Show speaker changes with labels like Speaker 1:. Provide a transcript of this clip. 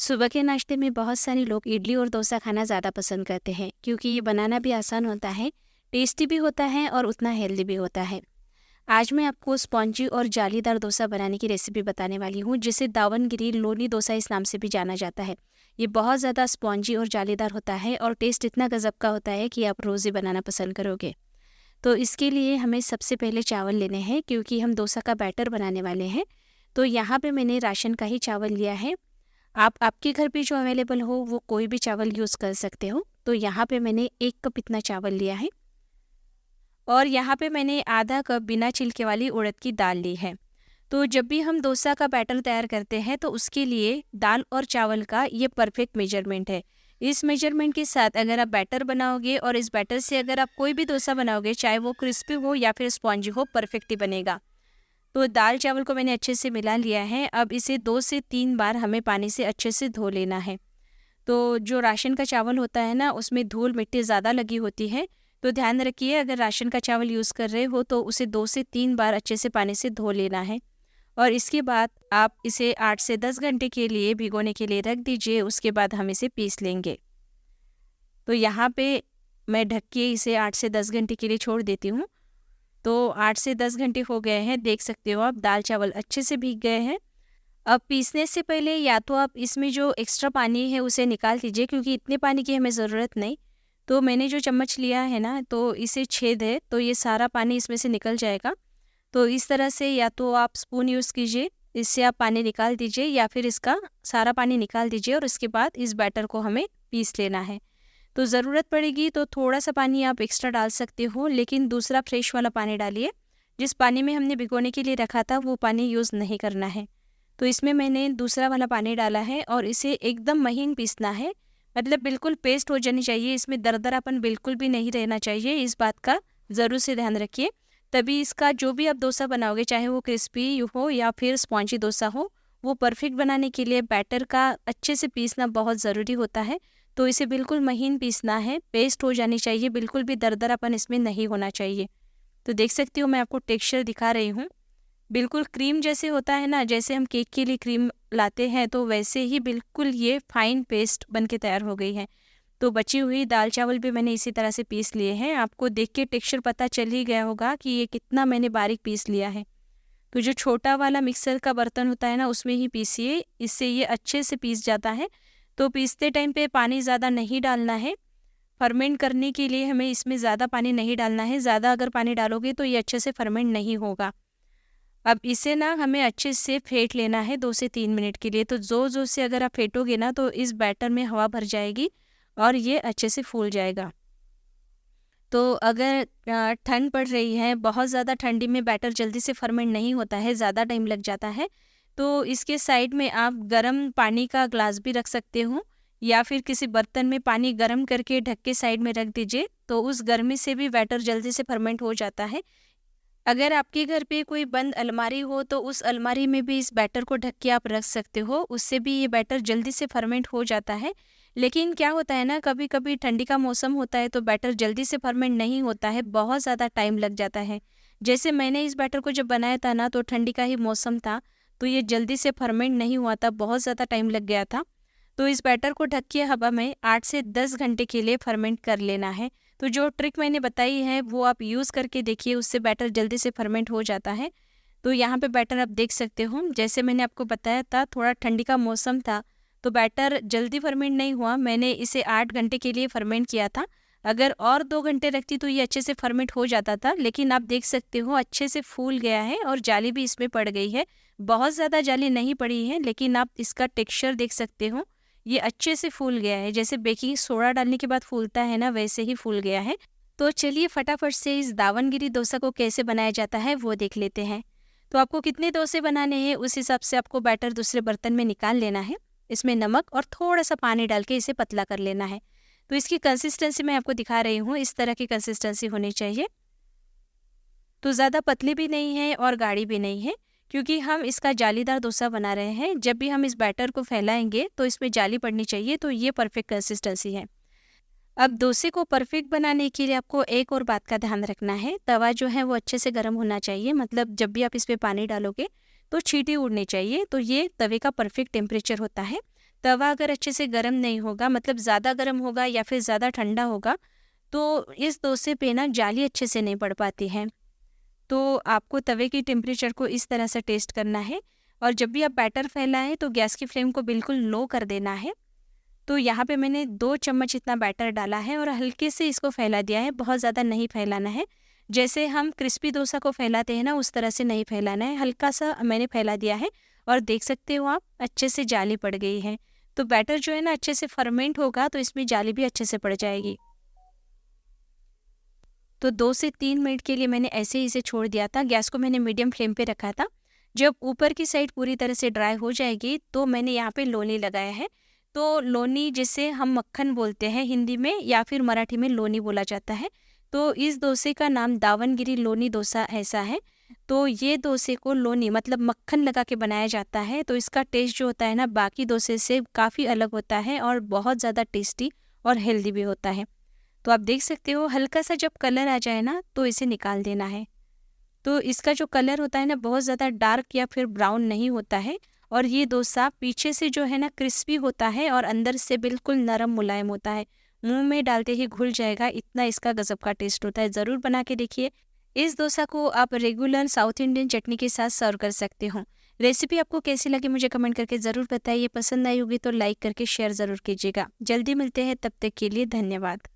Speaker 1: सुबह के नाश्ते में बहुत सारे लोग इडली और डोसा खाना ज़्यादा पसंद करते हैं क्योंकि ये बनाना भी आसान होता है, टेस्टी भी होता है और उतना हेल्दी भी होता है। आज मैं आपको स्पॉन्जी और जालीदार डोसा बनाने की रेसिपी बताने वाली हूँ, जिसे दावनगिरी लोनी डोसा इस नाम से भी जाना जाता है। ये बहुत ज़्यादा स्पॉन्जी और जालीदार होता है और टेस्ट इतना गजब का होता है कि आप रोज़ ही बनाना पसंद करोगे। तो इसके लिए हमें सबसे पहले चावल लेने हैं क्योंकि हम डोसा का बैटर बनाने वाले हैं। तो यहाँ पे मैंने राशन का ही चावल लिया है। आप आपके घर पे जो अवेलेबल हो वो कोई भी चावल यूज़ कर सकते हो। तो यहाँ पे मैंने 1 कप इतना चावल लिया है और यहाँ पे मैंने आधा कप बिना छिलके वाली उड़द की दाल ली है। तो जब भी हम डोसा का बैटर तैयार करते हैं तो उसके लिए दाल और चावल का ये परफेक्ट मेजरमेंट है। इस मेजरमेंट के साथ अगर आप बैटर बनाओगे और इस बैटर से अगर आप कोई भी डोसा बनाओगे, चाहे वो क्रिस्पी हो या फिर स्पॉन्जी हो, परफेक्ट ही बनेगा। तो दाल चावल को मैंने अच्छे से मिला लिया है। अब इसे 2 से 3 बार हमें पानी से अच्छे से धो लेना है। तो जो राशन का चावल होता है ना, उसमें धूल मिट्टी ज़्यादा लगी होती है। तो ध्यान रखिए, अगर राशन का चावल यूज़ कर रहे हो तो उसे 2 से 3 बार अच्छे से पानी से धो लेना है। और इसके बाद आप इसे 8 से 10 घंटे के लिए भिगोने के लिए रख दीजिए। उसके बाद हम इसे पीस लेंगे। तो यहाँ पे मैं ढक के इसे 8 से 10 घंटे के लिए छोड़ देती हूँ। तो 8 से 10 घंटे हो गए हैं, देख सकते हो आप दाल चावल अच्छे से भीग गए हैं। अब पीसने से पहले या तो आप इसमें जो एक्स्ट्रा पानी है उसे निकाल दीजिए, क्योंकि इतने पानी की हमें ज़रूरत नहीं। तो मैंने जो चम्मच लिया है ना, तो इसे छेद है तो ये सारा पानी इसमें से निकल जाएगा। तो इस तरह से या तो आप स्पून यूज़ कीजिए, इससे आप पानी निकाल दीजिए, या फिर इसका सारा पानी निकाल दीजिए और उसके बाद इस बैटर को हमें पीस लेना है। तो ज़रूरत पड़ेगी तो थोड़ा सा पानी आप एक्स्ट्रा डाल सकते हो, लेकिन दूसरा फ्रेश वाला पानी डालिए। जिस पानी में हमने भिगोने के लिए रखा था वो पानी यूज़ नहीं करना है। तो इसमें मैंने दूसरा वाला पानी डाला है और इसे एकदम महीन पीसना है, मतलब बिल्कुल पेस्ट हो जानी चाहिए। इसमें दरदरापन बिल्कुल भी नहीं रहना चाहिए, इस बात का ज़रूर से ध्यान रखिए। तभी इसका जो भी आप डोसा बनाओगे, चाहे वो क्रिस्पी हो या फिर स्पॉन्जी डोसा हो, वो परफेक्ट बनाने के लिए बैटर का अच्छे से पीसना बहुत ज़रूरी होता है। तो इसे बिल्कुल महीन पीसना है, पेस्ट हो जानी चाहिए, बिल्कुल भी दरदरापन इसमें नहीं होना चाहिए। तो देख सकती हो, मैं आपको टेक्सचर दिखा रही हूँ। बिल्कुल क्रीम जैसे होता है ना, जैसे हम केक के लिए क्रीम लाते हैं, तो वैसे ही बिल्कुल ये फाइन पेस्ट बन के तैयार हो गई है। तो बची हुई दाल चावल भी मैंने इसी तरह से पीस लिए हैं। आपको देख के टेक्सचर पता चल ही गया होगा कि ये कितना मैंने बारीक पीस लिया है। तो जो छोटा वाला मिक्सर का बर्तन होता है ना, उसमें ही पीसिए, इससे ये अच्छे से पीस जाता है। तो पीसते टाइम पे पानी ज़्यादा नहीं डालना है। फर्मेंट करने के लिए हमें इसमें ज़्यादा पानी नहीं डालना है। ज़्यादा अगर पानी डालोगे तो ये अच्छे से फर्मेंट नहीं होगा। अब इसे ना हमें अच्छे से फेंट लेना है 2 से 3 मिनट के लिए। तो ज़ोर-ज़ोर से अगर आप फेंटोगे ना, तो इस बैटर में हवा भर जाएगी और ये अच्छे से फूल जाएगा। तो अगर ठंड पड़ रही है, बहुत ज़्यादा ठंडी में बैटर जल्दी से फर्मेंट नहीं होता है, ज़्यादा टाइम लग जाता है। तो इसके साइड में आप गर्म पानी का ग्लास भी रख सकते हो, या फिर किसी बर्तन में पानी गर्म करके ढक के साइड में रख दीजिए। तो उस गर्मी से भी बैटर जल्दी से फर्मेंट हो जाता है। अगर आपके घर पे कोई बंद अलमारी हो तो उस अलमारी में भी इस बैटर को ढक के आप रख सकते हो, उससे भी ये बैटर जल्दी से फर्मेंट हो जाता है। लेकिन क्या होता है ना, कभी कभी ठंडी का मौसम होता है तो बैटर जल्दी से फर्मेंट नहीं होता है, बहुत ज़्यादा टाइम लग जाता है। जैसे मैंने इस बैटर को जब बनाया था ना, तो ठंडी का ही मौसम था, तो ये जल्दी से फर्मेंट नहीं हुआ था, बहुत ज़्यादा टाइम लग गया था। तो इस बैटर को ढक के हवा में 8 से 10 घंटे के लिए फर्मेंट कर लेना है। तो जो ट्रिक मैंने बताई है वो आप यूज़ करके देखिए, उससे बैटर जल्दी से फर्मेंट हो जाता है। तो यहाँ पे बैटर आप देख सकते हो, जैसे मैंने आपको बताया था, थोड़ा ठंडी का मौसम था तो बैटर जल्दी फर्मेंट नहीं हुआ। मैंने इसे 8 घंटे के लिए फर्मेंट किया था। अगर और 2 घंटे रखती तो ये अच्छे से फर्मेंट हो जाता था, लेकिन आप देख सकते हो अच्छे से फूल गया है और जाली भी इसमें पड़ गई है। बहुत ज़्यादा जाली नहीं पड़ी है, लेकिन आप इसका टेक्सचर देख सकते हो, ये अच्छे से फूल गया है। जैसे बेकिंग सोडा डालने के बाद फूलता है ना, वैसे ही फूल गया है। तो चलिए फटाफट से इस दावनगिरी डोसा को कैसे बनाया जाता है वो देख लेते हैं। तो आपको कितने डोसे बनाने हैं उस हिसाब से आपको बैटर दूसरे बर्तन में निकाल लेना है। इसमें नमक और थोड़ा सा पानी डाल के इसे पतला कर लेना है। तो इसकी कंसिस्टेंसी मैं आपको दिखा रही हूँ, इस तरह की कंसिस्टेंसी होनी चाहिए। तो ज़्यादा पतली भी नहीं है और गाढ़ी भी नहीं है, क्योंकि हम इसका जालीदार डोसा बना रहे हैं। जब भी हम इस बैटर को फैलाएंगे तो इसमें जाली पड़नी चाहिए। तो ये परफेक्ट कंसिस्टेंसी है। अब डोसे को परफेक्ट बनाने के लिए आपको एक और बात का ध्यान रखना है। तवा जो है वो अच्छे से गर्म होना चाहिए, मतलब जब भी आप इस पे पानी डालोगे तो छींटे उड़नी चाहिए। तो ये तवे का परफेक्ट टेम्परेचर होता है। तवा अगर अच्छे से गर्म नहीं होगा, मतलब ज़्यादा गर्म होगा या फिर ज़्यादा ठंडा होगा, तो इस डोसे पे ना जाली अच्छे से नहीं पड़ पाती है। तो आपको तवे की टेम्परेचर को इस तरह से टेस्ट करना है और जब भी आप बैटर फैलाएं तो गैस की फ्लेम को बिल्कुल लो कर देना है। तो यहाँ पे मैंने 2 चम्मच इतना बैटर डाला है और हल्के से इसको फैला दिया है, बहुत ज़्यादा नहीं फैलाना है। जैसे हम क्रिस्पी डोसा को फैलाते हैं ना, उस तरह से नहीं फैलाना है, हल्का सा मैंने फैला दिया है और देख सकते हो आप अच्छे से जाली पड़ गई है। तो बैटर जो है ना अच्छे से फर्मेंट होगा तो इसमें जाली भी अच्छे से पड़ जाएगी। तो 2 से 3 मिनट के लिए मैंने ऐसे ही इसे छोड़ दिया था। गैस को मैंने मीडियम फ्लेम पे रखा था। जब ऊपर की साइड पूरी तरह से ड्राई हो जाएगी तो मैंने यहाँ पे लोनी लगाया है। तो लोनी जिसे हम मक्खन बोलते हैं हिंदी में या फिर मराठी में लोनी बोला जाता है। तो इस डोसे का नाम दावनगिरी लोनी डोसा ऐसा है। तो ये डोसे को लोनी मतलब मक्खन लगा के बनाया जाता है। तो इसका टेस्ट जो होता है ना बाकी डोसे से काफ़ी अलग होता है और बहुत ज़्यादा टेस्टी और हेल्दी भी होता है। तो आप देख सकते हो हल्का सा जब कलर आ जाए ना तो इसे निकाल देना है। तो इसका जो कलर होता है ना बहुत ज़्यादा डार्क या फिर ब्राउन नहीं होता है और ये डोसा पीछे से जो है ना क्रिस्पी होता है और अंदर से बिल्कुल नरम मुलायम होता है। मुंह में डालते ही घुल जाएगा, इतना इसका गजब का टेस्ट होता है। ज़रूर बना के देखिए। इस डोसा को आप रेगुलर साउथ इंडियन चटनी के साथ सर्व कर सकते हो। रेसिपी आपको कैसी लगी मुझे कमेंट करके ज़रूर बताइए। पसंद आई होगी तो लाइक करके शेयर ज़रूर कीजिएगा। जल्दी मिलते हैं, तब तक के लिए धन्यवाद।